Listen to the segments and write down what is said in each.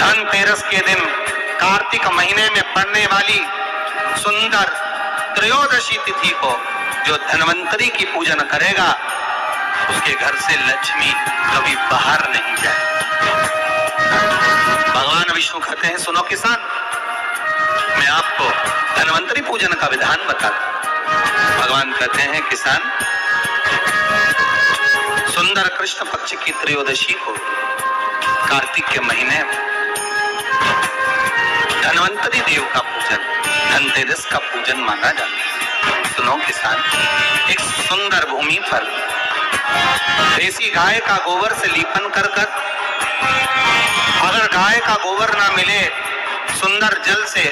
धनतेरस के दिन कार्तिक महीने में पड़ने वाली सुंदर त्रयोदशी तिथि को जो धन्वंतरी की पूजन करेगा उसके घर से लक्ष्मी कभी बाहर नहीं जाए। भगवान विष्णु कहते हैं, सुनो किसान, मैं आपको धन्वंतरी पूजन का विधान बताता हूं। भगवान कहते हैं, किसान, सुंदर कृष्ण पक्ष की त्रयोदशी को कार्तिक के महीने धन्वंतरी देव का पूजन, धनतेरस का पूजन माना जाता है। सुनो किसान, एक सुंदर भूमि पर देसी गाय का गोबर से लीपन कर अगर गाय का गोबर ना मिले, सुंदर जल से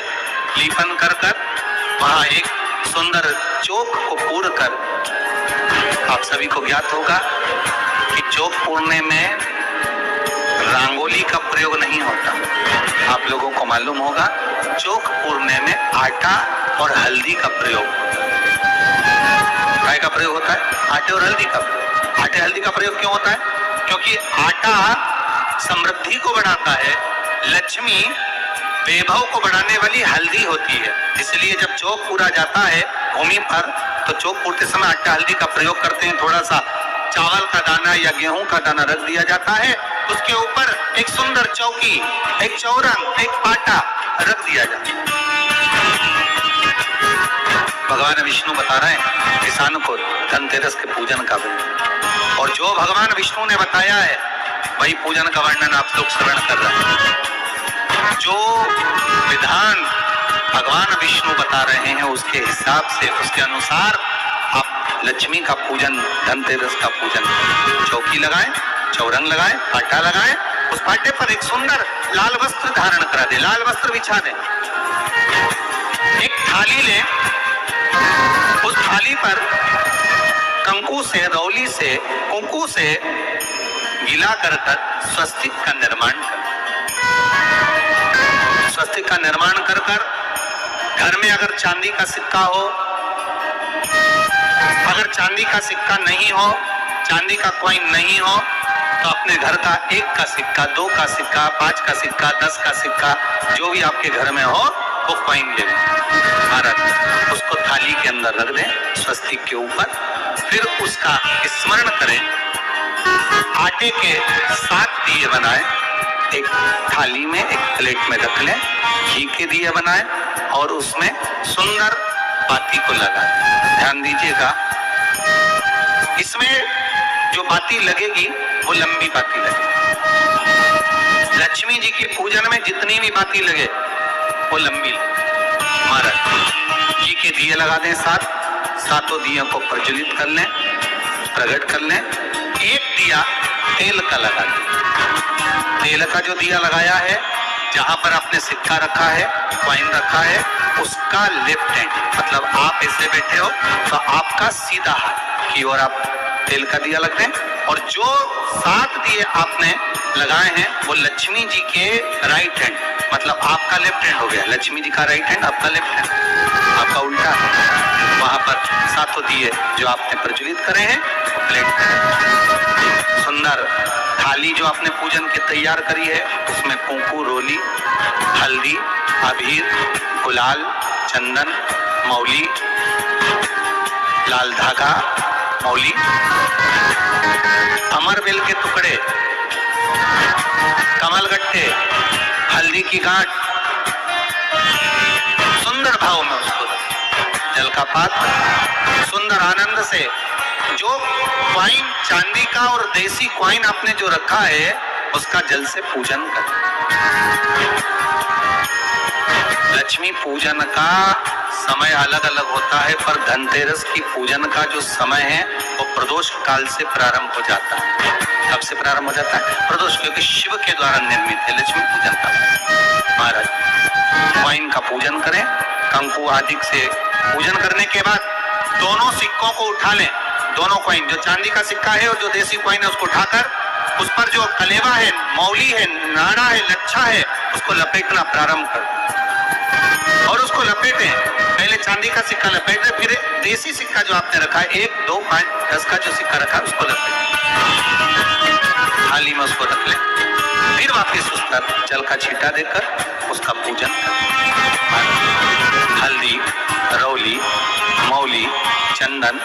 लीपन कर वहां एक सुंदर चौक को पूर कर, आप सभी को ज्ञात होगा कि चौक पूरने में रंगोली का प्रयोग नहीं होता। आप लोगों को मालूम होगा चौक पूरने में आटा और हल्दी का प्रयोग काय का प्रयोग होता है? आटे और हल्दी का प्रयोग। आटे हल्दी का प्रयोग क्यों होता है? क्योंकि आटा समृद्धि को बढ़ाता है, लक्ष्मी वैभव को बढ़ाने वाली हल्दी होती है। इसलिए जब चौक पूरा जाता है भूमि पर तो चौक पूरते समय आटा हल्दी का प्रयोग करते हैं। थोड़ा सा चावल का दाना या गेहूं का दाना रख दिया जाता है, उसके ऊपर एक सुंदर चौकी, एक चौरंग, एक पाटा रख दिया जाता है। भगवान विष्णु बता रहे हैं किसान को धनतेरस के पूजन का वर्णन, और जो भगवान विष्णु ने बताया है वही पूजन का वर्णन आप लोग श्रवण कर रहे हैं। जो विधान भगवान विष्णु बता रहे हैं उसके हिसाब से, उसके अनुसार आप लक्ष्मी का पूजन, धनतेरस का पूजन, चौकी लगाएं, चौरंग लगाएं, पाटा लगाएं, उस पाटे पर एक सुंदर लाल वस्त्र धारण करा दे, लाल वस्त्र बिछा दे, एक थाली ले, उस थाली पर कंकु से, रौली से, कुंकू से गिला कर स्वस्तिक का निर्माण कर, स्वस्तिक का निर्माण कर घर में अगर चांदी का सिक्का हो, अगर चांदी का सिक्का नहीं हो, चांदी का कॉइन नहीं हो, तो अपने घर का 1 का सिक्का, 2 का सिक्का, 5 का सिक्का, 10 का सिक्का, जो भी आपके घर में हो वो कॉइन ले महाराज, उसको थाली के अंदर रख दें स्वस्तिक के ऊपर। फिर उसका स्मरण करें, आटे के 7 दिए बनाएं, एक थाली में, एक प्लेट में रख लें, घी के दिए बनाएं और उसमें सुंदर बाती को लगाएं। ध्यान दीजिएगा, इसमें जो बाती लगेगी वो लंबी बाती लगेगी। लक्ष्मी जी की पूजन में जितनी भी बाती लगे वो लंबी लगे। महाराज घी के दिए लगा दें, 7 दियों को प्रज्वलित कर लें, प्रकट कर लें। एक दिया तेल का लगा दें। तेल का जो दिया लगाया है, जहां पर आपने सिक्का रखा है, कॉइन रखा है, उसका लेफ्ट हैंड, मतलब आप ऐसे बैठे हो तो आपका सीधा हाथ की ओर आप तेल का दिया लग दें, और जो 7 दिए आपने लगाए हैं वो लक्ष्मी जी के राइट हैंड, मतलब आपका लेफ्ट हैंड हो गया, लक्ष्मी जी का राइट हैंड, आपका लेफ्ट हैंड, आपका उल्टा। वहां पर 7 दिए जो आपने प्रज्वलित करे हैं प्लेट में, सुंदर थाली जो आपने पूजन के तैयार करी है उसमें कुंकू, रोली, हल्दी, अबीर, गुलाल, चंदन, मौली, लाल धागा, मौली, अमरबेल के टुकड़े, कमलगट्टे, हल्दी की गांठ, सुंदर भाव में उसको जल का पात्र, सुंदर आनंद से जो कॉइन चांदी का और देसी कॉइन आपने जो रखा है उसका जल से पूजन कर। लक्ष्मी पूजन का समय अलग अलग होता है, पर धनतेरस की पूजन का जो समय है वो प्रदोष काल से प्रारंभ हो जाता है। कब से प्रारंभ हो जाता है? प्रदोष, क्योंकि शिव के द्वारा निर्मित है लक्ष्मी पूजन का। महाराज कॉइन का पूजन करें, कंकु आदि से पूजन करने के बाद दोनों सिक्कों को उठा लें, दोनों कॉइन, जो चांदी का सिक्का है और जो देसी कॉइन है उसको उठाकर उस पर जो कलेवा है, मौली है, नाड़ा है, लच्छा है, उसको लपेटना प्रारंभ कर और उसको लपेटें। पहले चांदी का सिक्का लपेटें, फिर देसी सिक्का जो आपने रखा है 1, 2, 5, 10 का जो सिक्का रखा है उसको लपेटें। थाली में उसको रख ले, फिर वापिस उस पर जल का छींटा देकर उसका पूजन कर। हल्दी, रौली, मौली, चंदन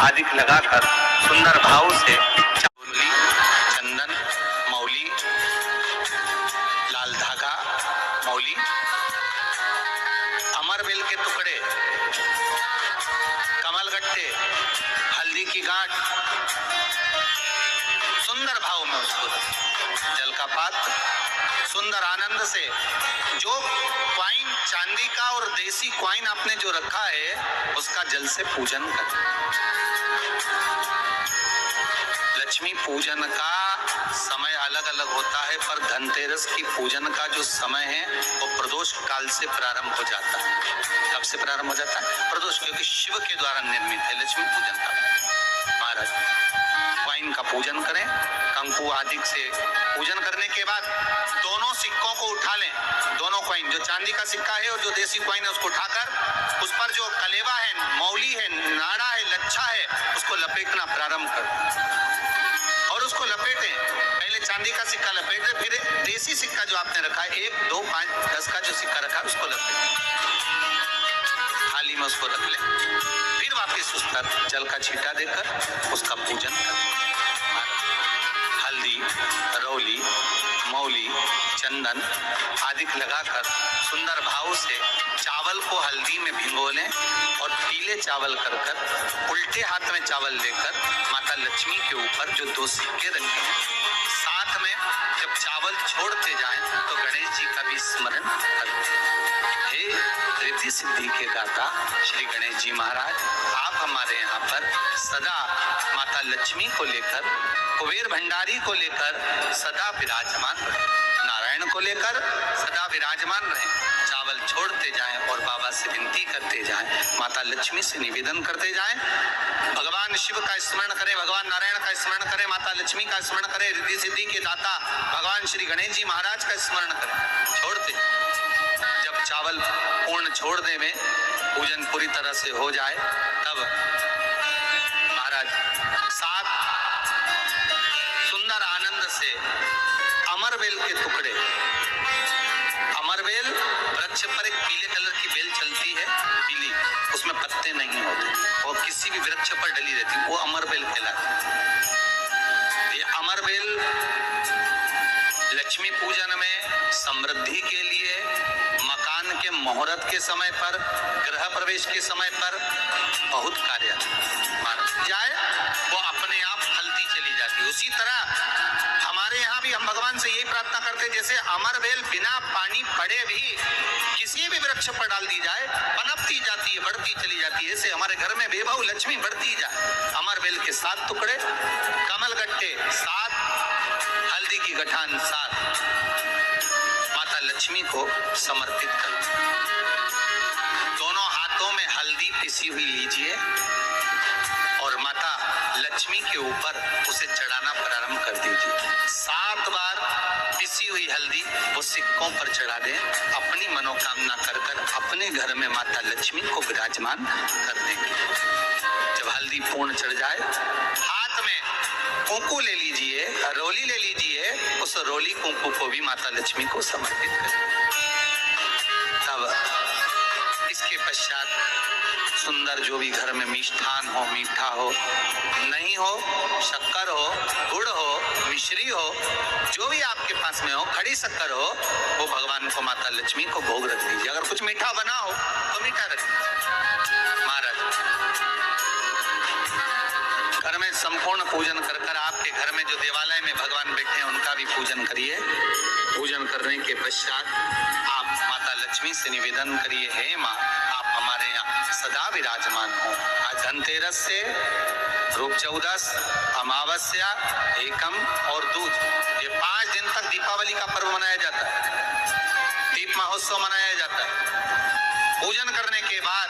आदि लगाकर सुंदर भाव से चौली, चंदन, मौली, लाल धागा, मौली, अमरबेल के टुकड़े, कमलगट्टे, हल्दी की गांठ, सुंदर भाव में उसको जल का पात्र सुंदर आनंद से, जो क्वाइन चांदी का और देसी क्वाइन आपने जो रखा है उसका जल से पूजन कर। लक्ष्मी पूजन का समय अलग अलग होता है, पर धनतेरस की पूजन का जो समय है वो प्रदोष काल से प्रारंभ हो जाता है। कब से प्रारंभ हो जाता है? प्रदोष, क्योंकि शिव के द्वारा निर्मित है लक्ष्मी पूजन का। महाराज क्वाइन का पूजन करें, कंकु आदि से पूजन करने के बाद दोनों सिक्कों को उठा लें। दोनों क्वाइन, जो चांदी का सिक्का है और जो देसी क्वाइन है, उसको उठाकर उस पर जो कलेवा है, मौली है, नाड़ा है, लच्छा है, उसको लपेटना प्रारंभ कर और उसको लपेटें। पहले चांदी का सिक्का लपेटें, फिर देसी सिक्का जो आपने रखा है 1, 2, 5, 10 का जो सिक्का रखा है उसको लपेटें, थाली में उसको रख लें, फिर वापिस उस पर जल का छींटा देकर उसका पूजन कर। हल्दी, रौली, मौली, चंदन आदि लगाकर सुंदर भाव से चावल को हल्दी में भिगो लें और पीले चावल कर उल्टे हाथ में चावल लेकर माता लक्ष्मी के ऊपर जो 2 सिक्के रखे हैं, साथ में जब चावल छोड़ते जाएं तो गणेश जी का भी स्मरण करें। हे रिद्धि सिद्धि के दाता श्री गणेश जी महाराज, आप हमारे यहाँ पर सदा माता लक्ष्मी को लेकर, कुबेर भंडारी को लेकर सदा विराजमान रहे, नारायण को लेकर सदा विराजमान रहे। चावल छोड़ते जाएं और बाबा से विनती करते जाएं, माता लक्ष्मी से निवेदन करते जाएं, भगवान शिव का स्मरण करें, भगवान नारायण का स्मरण करें, माता लक्ष्मी का स्मरण करें, रिद्धि सिद्धि के दाता भगवान श्री गणेश जी महाराज का स्मरण करें। छोड़ते जब चावल पूर्ण छोड़ दे में पूजन पूरी तरह से हो जाए, तब महाराज साथ सुंदर आनंद से अमरबेल के टुकड़े, अमरबेल वृक्ष पर एक पीले कलर की बेल चलती है, पीली, उसमें पत्ते नहीं होते और किसी भी वृक्ष पर डली रहती, वो अमरबेल कहलाती है। ये अमरबेल लक्ष्मी पूजन में समृद्धि के लिए, मकान के मुहूर्त के समय पर, गृह प्रवेश के समय पर बहुत कार्य जाए, वो अपने आप फलती चली जाती। उसी तरह हमारे यहाँ भी हम भगवान से यही प्रार्थना करते, जैसे अमरबेल बिना पानी पड़े भी किसी भी वृक्ष पर डाल दी जाए, पनपती जाती है, बढ़ती चली जाती है, ऐसे हमारे घर में बेभाव लक्ष्मी बढ़ती जाए। अमरबेल के 7 टुकड़े, कमलगट्टे 7, हल्दी की गठान 7, माता लक्ष्मी को समर्पित कर। दोनों हाथों में हल्दी पिसी हुई लीजिए और माता लक्ष्मी के ऊपर उसे चढ़ाना प्रारंभ कर दीजिए। 7 बार पिसी हुई हल्दी वो सिक्कों पर चढ़ा दें, अपनी मनोकामना कर अपने घर में माता लक्ष्मी को विराजमान कर देंगे। जब हल्दी पूर्ण चढ़ जाए, हाथ में कुंकू ले लीजिए, रोली ले लीजिए, उस रोली कुंकू को भी माता लक्ष्मी को समर्पित करें। तब इसके पश्चात सुंदर जो भी घर में मिष्ठान हो, मीठा हो, नहीं हो, शक्कर हो, गुड़ हो, मिश्री हो, जो भी आपके पास में हो, खड़ी शक्कर हो, वो भगवान को, माता लक्ष्मी को भोग रख दीजिए। अगर कुछ मीठा बना हो तो मीठा रख दीजिए। महाराज घर में संपूर्ण पूजन कर आपके घर में जो देवालय में भगवान बैठे हैं उनका भी पूजन करिए। पूजन करने के पश्चात आप माता लक्ष्मी से निवेदन करिए, हे माँ, आप हमारे यहाँ सदा विराजमान हो। आज धनतेरस से रूप चौदस, अमावस्या, एकम और दूज, ये 5 दिन तक दीपावली का पर्व मनाया जाता है, दीप महोत्सव मनाया जाता है। पूजन करने के बाद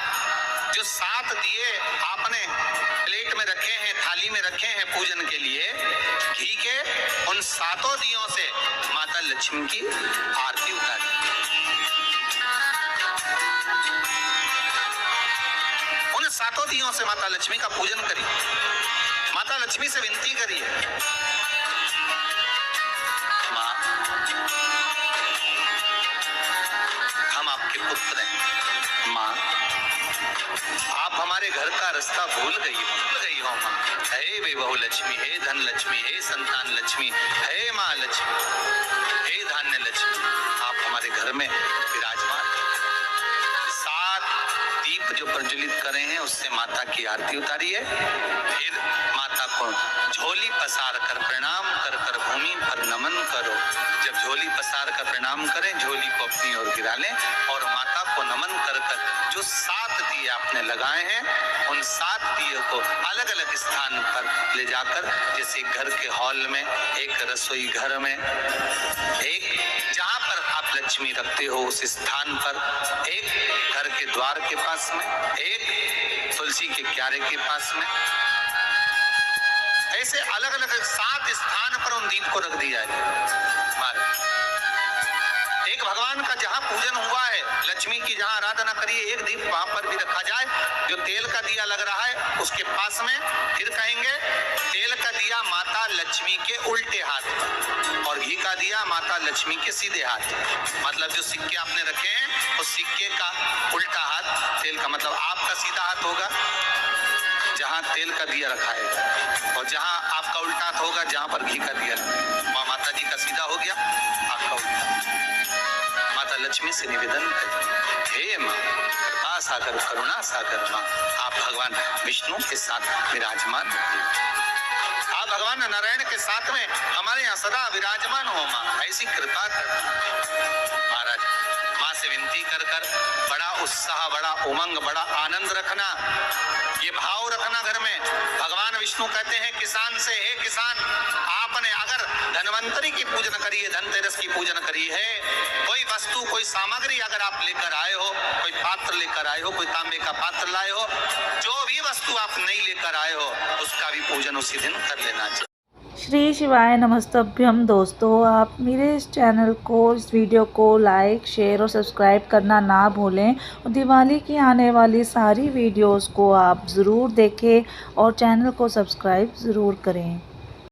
जो 7 दिए आपने प्लेट में रखे हैं, थाली में रखे हैं पूजन के लिए, घी के उन 7 दियों से माता लक्ष्मी की आरती उतारी। उन 7 दियों से माता लक्ष्मी का पूजन करिए, माता लक्ष्मी से विनती करिए, आप हमारे घर का रास्ता भूल गई हो माँ। हे बेबहू लक्ष्मी, हे धन लक्ष्मी, हे संतान लक्ष्मी, हे माँ लक्ष्मी, हे धान्य लक्ष्मी, आप हमारे घर में विराजमान। 7 दीप जो प्रज्वलित करे हैं उससे माता की आरती उतारी है। फिर माता को झोली पसार कर प्रणाम कर कर भूमि पर नमन करो। जब झोली पसार कर प्रणाम करें, झोली को अपनी ओर गिरा लें और माता को नमन कर कर जो 7 दिए आपने लगाए हैं उन 7 दिए को अलग अलग स्थान पर ले जाकर, जैसे घर के हॉल में, एक रसोई घर में, एक जहां पर आप लक्ष्मी रखते हो उस स्थान पर, एक घर के द्वार के पास में, एक तुलसी के क्यारे के पास में, ऐसे अलग अलग 7 स्थान पर उन दीप को रख दिया है। एक भगवान का जहां पूजन हुआ है, लक्ष्मी की जहां आराधना करिए, एक दीप वहां पर भी रखा जाए। जो तेल का दिया लग रहा है उसके पास में, फिर कहेंगे तेल का दिया माता लक्ष्मी के उल्टे हाथ पर और घी का दिया माता लक्ष्मी के सीधे हाथ। मतलब जो सिक्के आपने रखे हैं उस सिक्के का उल्टा हाथ तेल का, मतलब आपका सीधा हाथ होगा जहां तेल का दिया रखा है, और जहां आपका उल्टा हाथ होगा जहां पर घी का दिया, वहां माता जी का सीधा हो गया, आपका उल्टा। माता लक्ष्मी से निवेदन करें, हे माँ कृपा सागर करुणा सागर माँ, आप भगवान विष्णु के साथ विराजमान, आप भगवान नारायण के साथ में हमारे यहाँ सदा विराजमान हो माँ, ऐसी कृपा कर। महाराज माँ से विनती कर कर बड़ा उत्साह, बड़ा उमंग, बड़ा आनंद रखना, ये भाव रखना घर में। भगवान विष्णु कहते हैं किसान से, हे किसान, आपने अगर धनवंतरी की पूजन करी है, धनतेरस की पूजन करी है, कोई वस्तु कोई सामग्री अगर आप लेकर आए हो, कोई पात्र लेकर आए हो, कोई तांबे का पात्र लाए हो, जो भी वस्तु आप नहीं लेकर आए हो उसका भी पूजन उसी दिन कर लेना चाहिए। श्री शिवाय नमस्तभ्यम। दोस्तों, आप मेरे इस चैनल को, इस वीडियो को लाइक, शेयर और सब्सक्राइब करना ना भूलें और दिवाली की आने वाली सारी वीडियोस को आप ज़रूर देखें और चैनल को सब्सक्राइब ज़रूर करें।